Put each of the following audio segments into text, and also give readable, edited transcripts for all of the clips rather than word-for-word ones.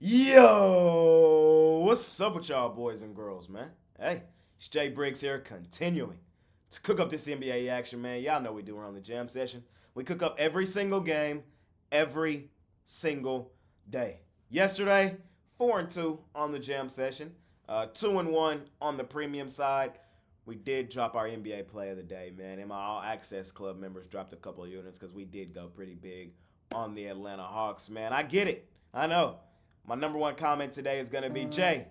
Yo, what's up with y'all boys and girls, man? Hey, it's Jay Briggs here, continuing to cook up this NBA action, man. Y'all know we do around the jam session. We cook up every single game, every single day. Yesterday, 4-2 on the jam session, 2-1 on the premium side. We did drop our NBA play of the day, man, and my All Access Club members dropped a couple of units because we did go pretty big on the Atlanta Hawks, man. I get it. I know. My number one comment today is going to be Jay,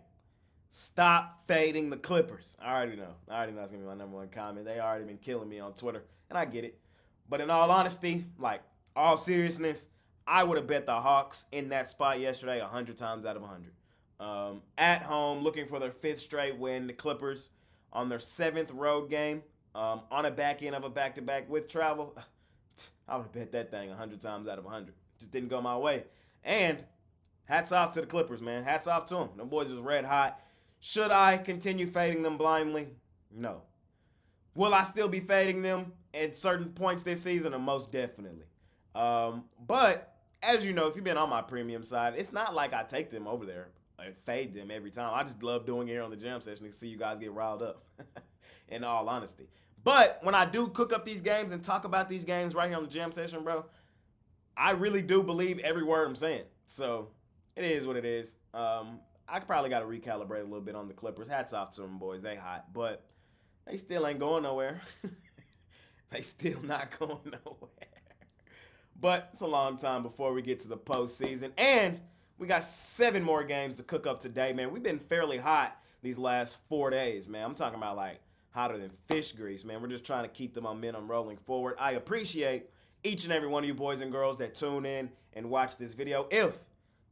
stop fading the Clippers. I already know. I already know it's going to be my number one comment. They already been killing me on Twitter, and I get it. But in all honesty, like, all seriousness, I would have bet the Hawks in that spot yesterday 100 times out of 100. At home, looking for their fifth straight win, the Clippers on their seventh road game, on a back end of a back-to-back with travel. I would have bet that thing 100 times out of 100. Just didn't go my way. And hats off to the Clippers, man. Hats off to them. Them boys is red hot. Should I continue fading them blindly? No. Will I still be fading them at certain points this season? Most definitely. But as you know, if you've been on my premium side, it's not like I take them over there and fade them every time. I just love doing it here on the jam session to see you guys get riled up, in all honesty. But when I do cook up these games and talk about these games right here on the jam session, bro, I really do believe every word I'm saying. So it is what it is. I probably got to recalibrate a little bit on the Clippers. Hats off to them boys. They hot. But they still ain't going nowhere. They still not going nowhere. But it's a long time before we get to the postseason. And we got 7 more games to cook up today, man. We've been fairly hot these last 4 days, man. I'm talking about like hotter than fish grease, man. We're just trying to keep the momentum rolling forward. I appreciate each and every one of you boys and girls that tune in and watch this video. If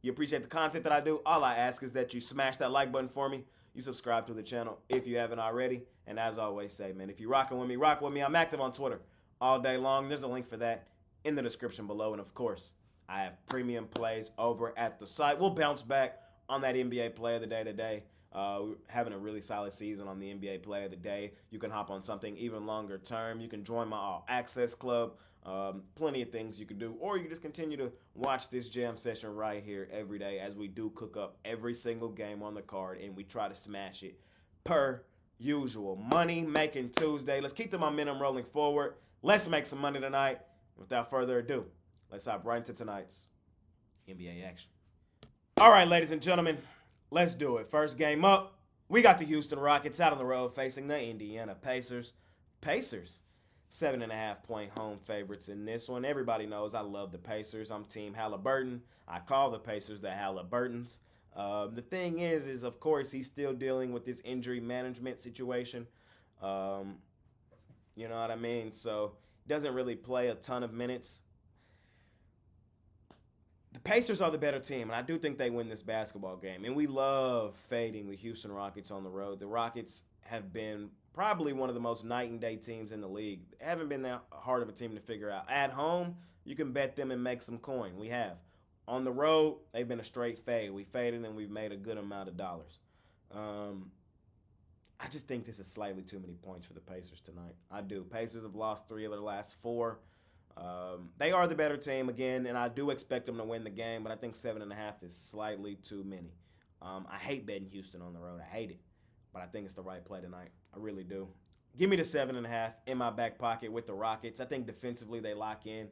you appreciate the content that I do, all I ask is that you smash that like button for me. You subscribe to the channel if you haven't already. And as I always say, man, if you're rocking with me, rock with me. I'm active on Twitter all day long. There's a link for that in the description below. And of course, I have premium plays over at the site. We'll bounce back on that NBA play of the day today. We're having a really solid season on the NBA play of the day. You can hop on something even longer term. You can join my All Access Club. Plenty of things you can do, or you can just continue to watch this jam session right here every day as we do cook up every single game on the card and we try to smash it per usual. Money making Tuesday. Let's keep the momentum rolling forward. Let's make some money tonight. Without further ado, let's hop right into tonight's NBA action. All right, ladies and gentlemen, let's do it. First game up, we got the Houston Rockets out on the road facing the Indiana Pacers. Pacers, 7.5-point home favorites in this one. Everybody knows I love the Pacers. I'm Team Halliburton. I call the Pacers the Halliburtons. The thing is of course, he's still dealing with this injury management situation. You know what I mean? So he doesn't really play a ton of minutes. The Pacers are the better team, and I do think they win this basketball game. And we love fading the Houston Rockets on the road. The Rockets have been probably one of the most night and day teams in the league. They haven't been that hard of a team to figure out. At home, you can bet them and make some coin. We have. On the road, they've been a straight fade. We faded and we've made a good amount of dollars. I just think this is slightly too many points for the Pacers tonight. I do. Pacers have lost 3 of their last 4. They are the better team again, and I do expect them to win the game, but I think 7.5 is slightly too many. I hate betting Houston on the road. I hate it, but I think it's the right play tonight. I really do. Give me the 7.5 in my back pocket with the Rockets. I think defensively they lock in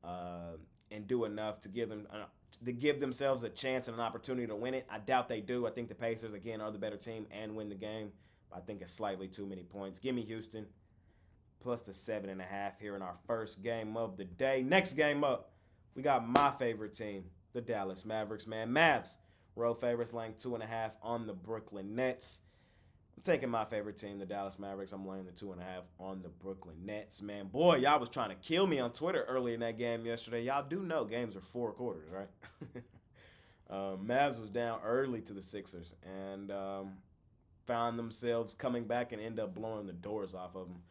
and do enough to give themselves a chance and an opportunity to win it. I doubt they do. I think the Pacers again are the better team and win the game. I think it's slightly too many points. Give me Houston plus the 7.5 here in our first game of the day. Next game up, we got my favorite team, the Dallas Mavericks, man. Mavs, road favorites, laying 2.5 on the Brooklyn Nets. I'm taking my favorite team, the Dallas Mavericks. I'm laying the 2.5 on the Brooklyn Nets, man. Boy, y'all was trying to kill me on Twitter early in that game yesterday. Y'all do know games are 4 quarters, right? Mavs was down early to the Sixers and found themselves coming back and end up blowing the doors off of them.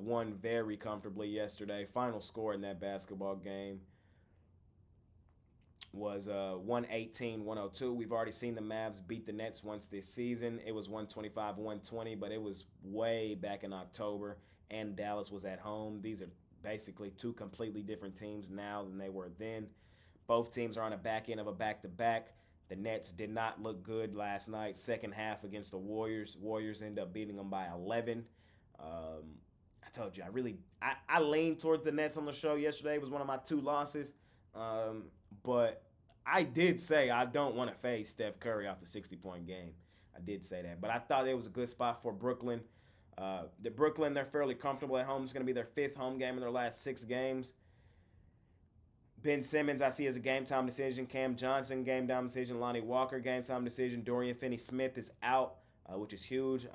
Won very comfortably yesterday. Final score in that basketball game was 118-102. We've already seen the Mavs beat the Nets once this season. It was 125-120, but it was way back in October, and Dallas was at home. These are basically 2 completely different teams now than they were then. Both teams are on the back end of a back-to-back. The Nets did not look good last night. Second half against the Warriors. Warriors end up beating them by 11. I told you, I leaned towards the Nets on the show yesterday. It was one of my two losses. But I did say I don't want to face Steph Curry off the 60-point game. I did say that. But I thought it was a good spot for Brooklyn. They're fairly comfortable at home. It's going to be their fifth home game in their last 6 games. Ben Simmons, I see as a game-time decision. Cam Johnson, game-time decision. Lonnie Walker, game-time decision. Dorian Finney-Smith is out, which is huge.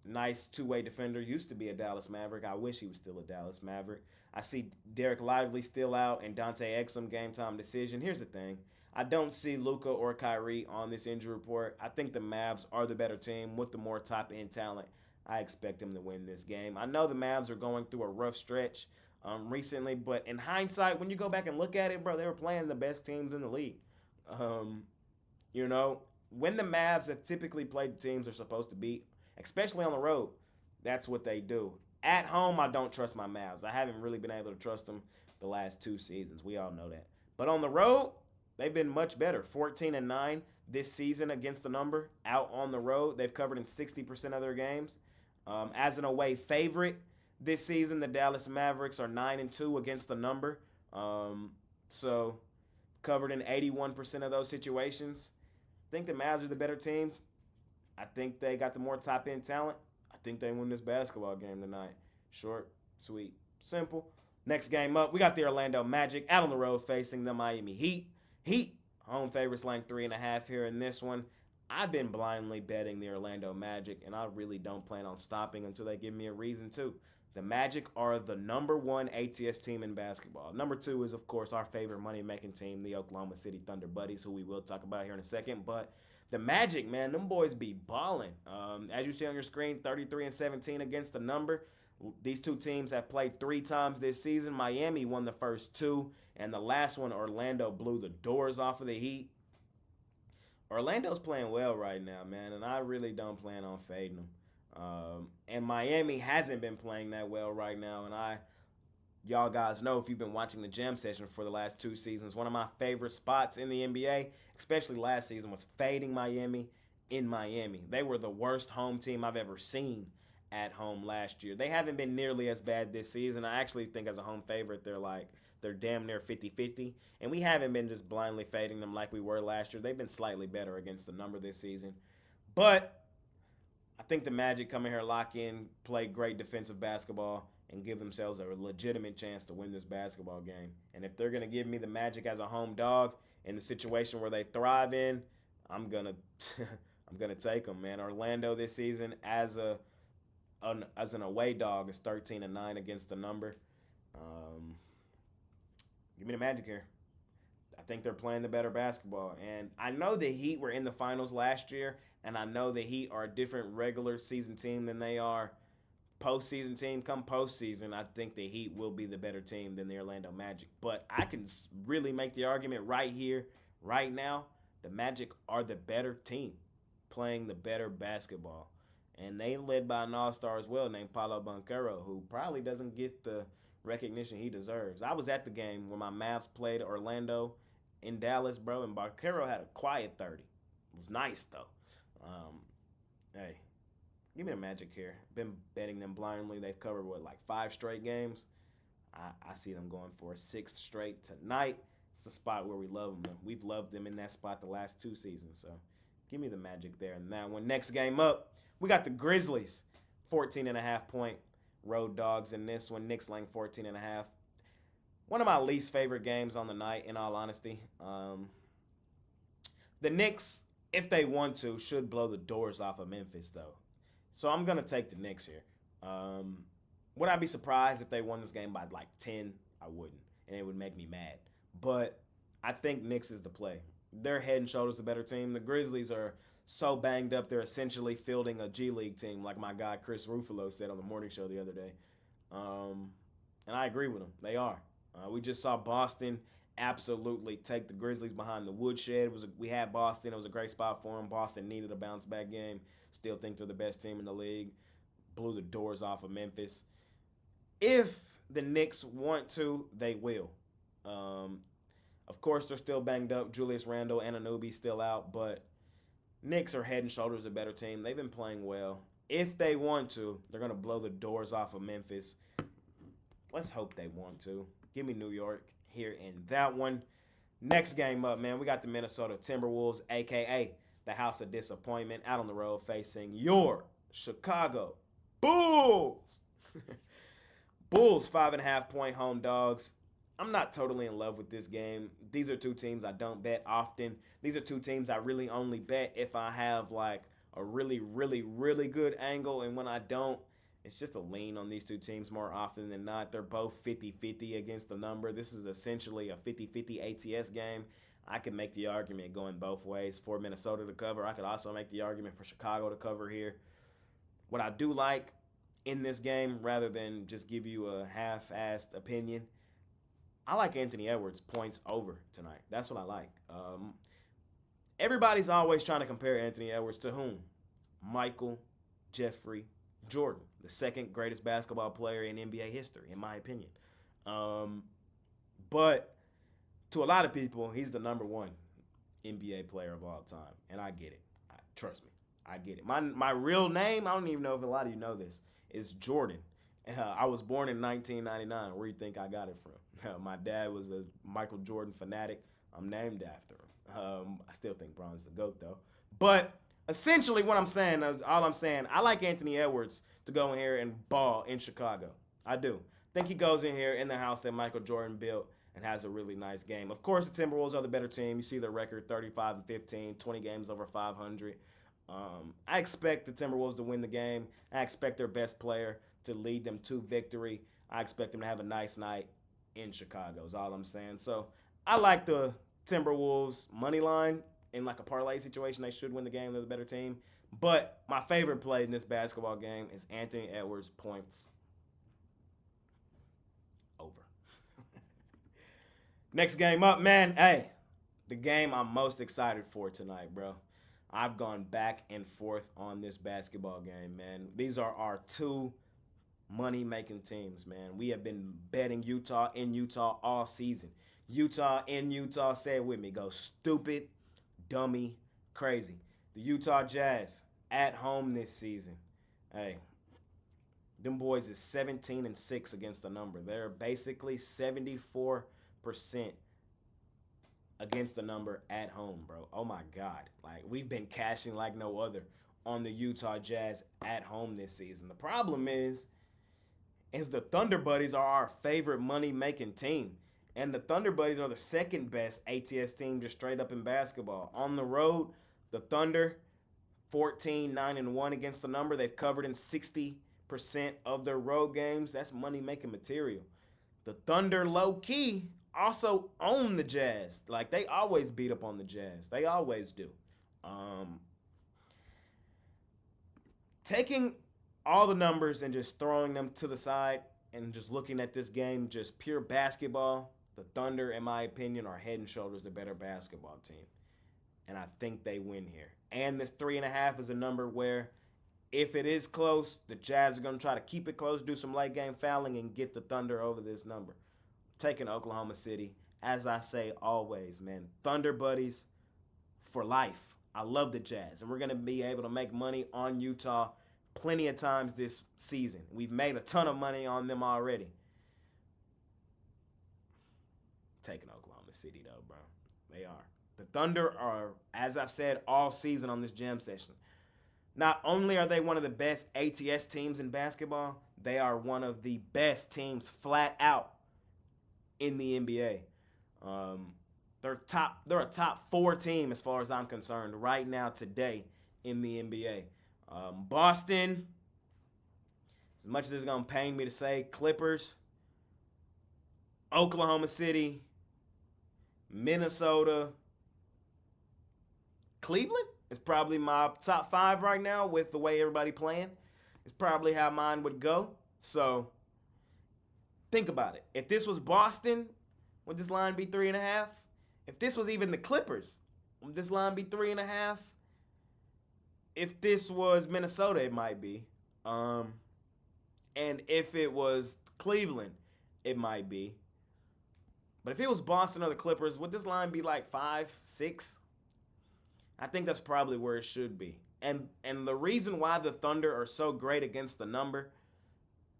Nice two-way defender. Used to be a Dallas Maverick. I wish he was still a Dallas Maverick. I see Derek Lively still out and Dante Exum, game-time decision. Here's the thing. I don't see Luka or Kyrie on this injury report. I think the Mavs are the better team with the more top-end talent. I expect them to win this game. I know the Mavs are going through a rough stretch recently, but in hindsight, when you go back and look at it, bro, they were playing the best teams in the league. You know, when the Mavs have typically played the teams they're supposed to beat, especially on the road, that's what they do. At home, I don't trust my Mavs. I haven't really been able to trust them the last 2 seasons. We all know that. But on the road, they've been much better. 14-9 this season against the number. Out on the road, they've covered in 60% of their games. As an away favorite this season, the Dallas Mavericks are 9-2 against the number. So covered in 81% of those situations. I think the Mavs are the better team. I think they got the more top-end talent. I think they win this basketball game tonight. Short, sweet, simple. Next game up, we got the Orlando Magic out on the road facing the Miami Heat. Heat, home favorites laying 3.5 here in this one. I've been blindly betting the Orlando Magic, and I really don't plan on stopping until they give me a reason to. The Magic are the number 1 ATS team in basketball. Number 2 is, of course, our favorite money-making team, the Oklahoma City Thunder Buddies, who we will talk about here in a second. But the Magic, man, them boys be balling. As you see on your screen, 33-17 against the number. These two teams have played 3 times this season. Miami won the first 2, and the last one, Orlando blew the doors off of the Heat. Orlando's playing well right now, man, and I really don't plan on fading them. And Miami hasn't been playing that well right now, and y'all guys know if you've been watching the jam session for the last 2 seasons, one of my favorite spots in the NBA, especially last season, was fading Miami in Miami. They were the worst home team I've ever seen at home last year. They haven't been nearly as bad this season. I actually think as a home favorite, they're damn near 50-50. And we haven't been just blindly fading them like we were last year. They've been slightly better against the number this season. But I think the Magic come in here, lock in, play great defensive basketball, and give themselves a legitimate chance to win this basketball game. And if they're going to give me the Magic as a home dog in the situation where they thrive in, I'm going to take them, man. Orlando this season as an away dog is 13-9 against the number. Give me the Magic here. I think they're playing the better basketball. And I know the Heat were in the finals last year, and I know the Heat are a different regular season team than they are postseason team. Come postseason, I think the Heat will be the better team than the Orlando Magic. But I can really make the argument right here, right now, the Magic are the better team playing the better basketball. And they led by an all-star as well named Paolo Banchero, who probably doesn't get the recognition he deserves. I was at the game when my Mavs played Orlando in Dallas, bro, and Banchero had a quiet 30. It was nice, though. Hey, give me the Magic here. Been betting them blindly. They've covered, 5 straight games? I see them going for a 6th straight tonight. It's the spot where we love them. We've loved them in that spot the last 2 seasons, so give me the Magic there and that one. Next game up, we got the Grizzlies, 14.5-point road dogs in this one. Knicks laying 14.5. One of my least favorite games on the night, in all honesty. The Knicks, if they want to, should blow the doors off of Memphis, though. So I'm going to take the Knicks here. Would I be surprised if they won this game by 10? I wouldn't, and it would make me mad. But I think Knicks is the play. They're head and shoulders the better team. The Grizzlies are so banged up, they're essentially fielding a G League team, like my guy Chris Ruffalo said on the morning show the other day. And I agree with him. They are. We just saw Boston absolutely take the Grizzlies behind the woodshed. We had Boston. It was a great spot for them. Boston needed a bounce-back game. Still think they're the best team in the league. Blew the doors off of Memphis. If the Knicks want to, they will. Of course, they're still banged up. Julius Randle and Anunoby still out, but Knicks are head and shoulders a better team. They've been playing well. If they want to, they're going to blow the doors off of Memphis. Let's hope they want to. Give me New York here in that one. Next game up, man, we got the Minnesota Timberwolves, a.k.a. the House of Disappointment, out on the road facing your Chicago Bulls. Bulls, 5.5-point home dogs. I'm not totally in love with this game. These are two teams I don't bet often. These are two teams I really only bet if I have like a really, really, really good angle. And when I don't, it's just a lean on these two teams more often than not. They're both 50-50 against the number. This is essentially a 50-50 ATS game. I could make the argument going both ways for Minnesota to cover. I could also make the argument for Chicago to cover here. What I do like in this game, rather than just give you a half-assed opinion, I like Anthony Edwards points over tonight. That's what I like. Everybody's always trying to compare Anthony Edwards to whom? Michael Jeffrey Jordan, the second greatest basketball player in NBA history, in my opinion. But to a lot of people, he's the number one NBA player of all time. And I get it. Trust me. I get it. My real name, I don't even know if a lot of you know this, is Jordan. I was born in 1999. Where do you think I got it from? My dad was a Michael Jordan fanatic. I'm named after him. I still think Bron's the GOAT, though. But essentially what I'm saying is, I like Anthony Edwards to go in here and ball in Chicago. I do. Think he goes in here in the house that Michael Jordan built and has a really nice game. Of course, the Timberwolves are the better team. You see their record, 35-15, 20 games over 500. I expect the Timberwolves to win the game. I expect their best player to lead them to victory. I expect them to have a nice night in Chicago is all I'm saying. So I like the Timberwolves money line in like a parlay situation. They should win the game. They're the better team. But my favorite play in this basketball game is Anthony Edwards points over. Next game up, man. Hey, the game I'm most excited for tonight, bro. I've gone back and forth on this basketball game, man. These are our two money-making teams, man. We have been betting Utah in Utah all season. Utah in Utah, say it with me. Go stupid, dummy, crazy. The Utah Jazz at home this season. Hey, them boys is 17-6 against the number. They're basically 74% against the number at home, bro. Oh my God. Like, we've been cashing like no other on the Utah Jazz at home this season. The problem is the Thunder Buddies are our favorite money-making team. And the Thunder Buddies are the second best ATS team just straight up in basketball. On the road, the Thunder, 14-9-1 against the number. They've covered in 60% of their road games. That's money-making material. The Thunder, low-key, also own the Jazz. Like, they always beat up on the Jazz. They always do. Taking all the numbers and just throwing them to the side and just looking at this game, just pure basketball, the Thunder, in my opinion, are head and shoulders the better basketball team. And I think they win here. And this 3.5 is a number where if it is close, the Jazz are going to try to keep it close, do some late game fouling, and get the Thunder over this number. Taking Oklahoma City, as I say always, man, Thunder Buddies for life. I love the Jazz. And we're going to be able to make money on Utah plenty of times this season. We've made a ton of money on them already. Taking Oklahoma City, though, bro. They are. The Thunder are, as I've said all season on this jam session, not only are they one of the best ATS teams in basketball, they are one of the best teams flat out in the NBA. They're a top 4 team as far as I'm concerned right now today in the NBA. Boston, as much as it's going to pain me to say, Clippers, Oklahoma City, Minnesota, Cleveland is probably my top 5 right now with the way everybody playing. It's probably how mine would go. So think about it. If this was Boston, would this line be 3.5? If this was even the Clippers, would this line be 3.5? If this was Minnesota, it might be. And if it was Cleveland, it might be. But if it was Boston or the Clippers, would this line be like 5, 6? I think that's probably where it should be. And the reason why the Thunder are so great against the number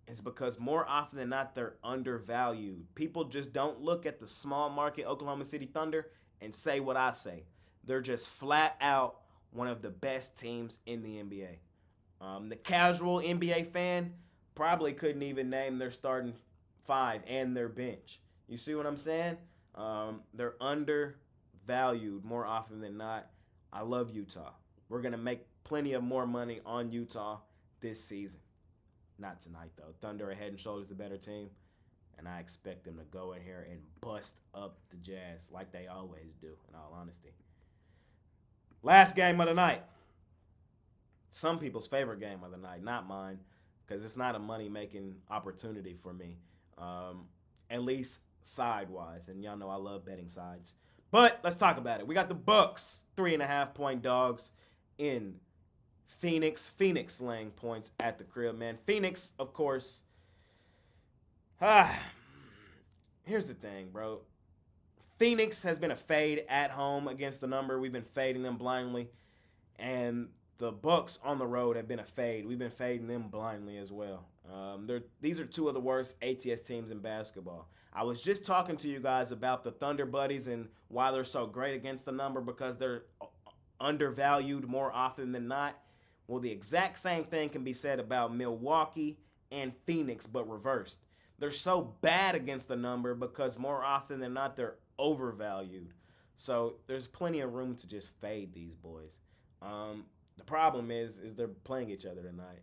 is because more often than not, they're undervalued. People just don't look at the small market Oklahoma City Thunder and say what I say. They're just flat out one of the best teams in the NBA. The casual NBA fan probably couldn't even name their starting five and their bench. You see what I'm saying? They're undervalued more often than not. I love Utah. We're going to make plenty of more money on Utah this season. Not tonight, though. Thunder are head and shoulders the better team, and I expect them to go in here and bust up the Jazz like they always do, in all honesty. Last game of the night. Some people's favorite game of the night, not mine, because it's not a money-making opportunity for me, at least side-wise, and y'all know I love betting sides. But let's talk about it. We got the Bucks, 3.5-point dogs in Phoenix. Phoenix laying points at the crib, man. Phoenix, of course. Here's the thing, bro. Phoenix has been a fade at home against the number. We've been fading them blindly. And the Bucks on the road have been a fade. We've been fading them blindly as well. These are two of the worst ATS teams in basketball. I was just talking to you guys about the Thunder Buddies and why they're so great against the number, because they're undervalued more often than not. Well, the exact same thing can be said about Milwaukee and Phoenix, but reversed. They're so bad against the number because more often than not, they're overvalued. So there's plenty of room to just fade these boys. The problem is they're playing each other tonight.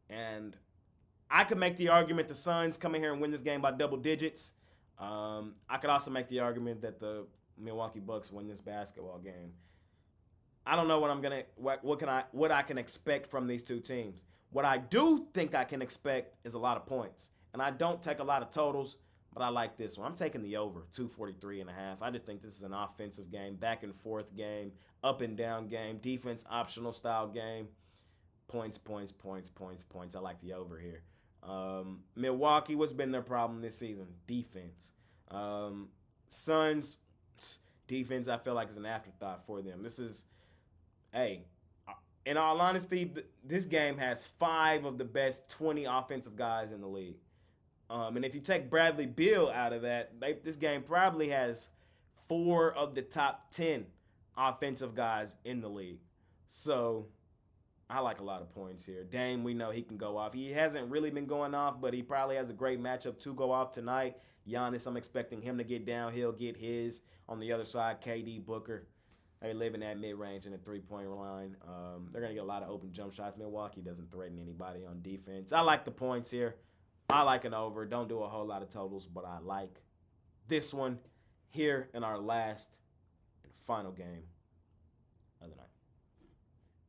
And I could make the argument the Suns come in here and win this game by double digits. I could also make the argument that the Milwaukee Bucks win this basketball game. I don't know what I can expect from these two teams. What I do think I can expect is a lot of points. And I don't take a lot of totals, but I like this one. I'm taking the over, 243.5. I just think this is an offensive game, back and forth game, up and down game, defense optional style game. Points. I like the over here. Milwaukee, what's been their problem this season? Defense. Suns, defense, I feel like is an afterthought for them. In all honesty, this game has 5 of the best 20 offensive guys in the league. And if you take Bradley Beal out of that, this game probably has 4 of the top 10 offensive guys in the league. So I like a lot of points here. Dame, we know he can go off. He hasn't really been going off, but he probably has a great matchup to go off tonight. Giannis, I'm expecting him to get downhill, get his. On the other side, KD, Booker. They live in that mid-range and the three-point line. They're going to get a lot of open jump shots. Milwaukee doesn't threaten anybody on defense. I like the points here. I like an over. Don't do a whole lot of totals, but I like this one here in our last and final game of the night.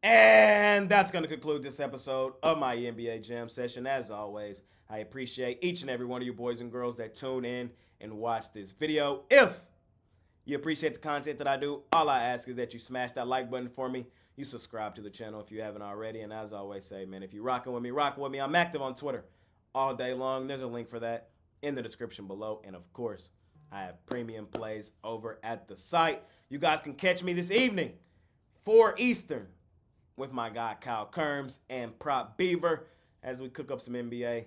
And that's going to conclude this episode of my NBA Jam session. As always, I appreciate each and every one of you boys and girls that tune in and watch this video. If you appreciate the content that I do, all I ask is that you smash that like button for me. You subscribe to the channel if you haven't already. And as I always say, man, if you're rocking with me, rock with me. I'm active on Twitter all day long. There's a link for that in the description below. And of course, I have premium plays over at the site. You guys can catch me this evening, 4 Eastern, with my guy Kyle Kerms and Prop Beaver as we cook up some NBA.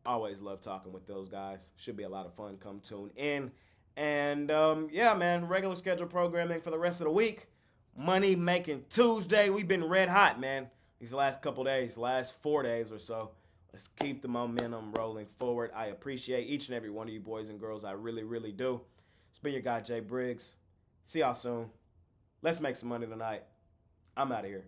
Always love talking with those guys. Should be a lot of fun. Come tune in. And, yeah, man, regular schedule programming for the rest of the week. Money Making Tuesday. We've been red hot, man, these last couple days, last 4 days or so. Let's keep the momentum rolling forward. I appreciate each and every one of you boys and girls. I really, really do. It's been your guy, Jay Briggs. See y'all soon. Let's make some money tonight. I'm out of here.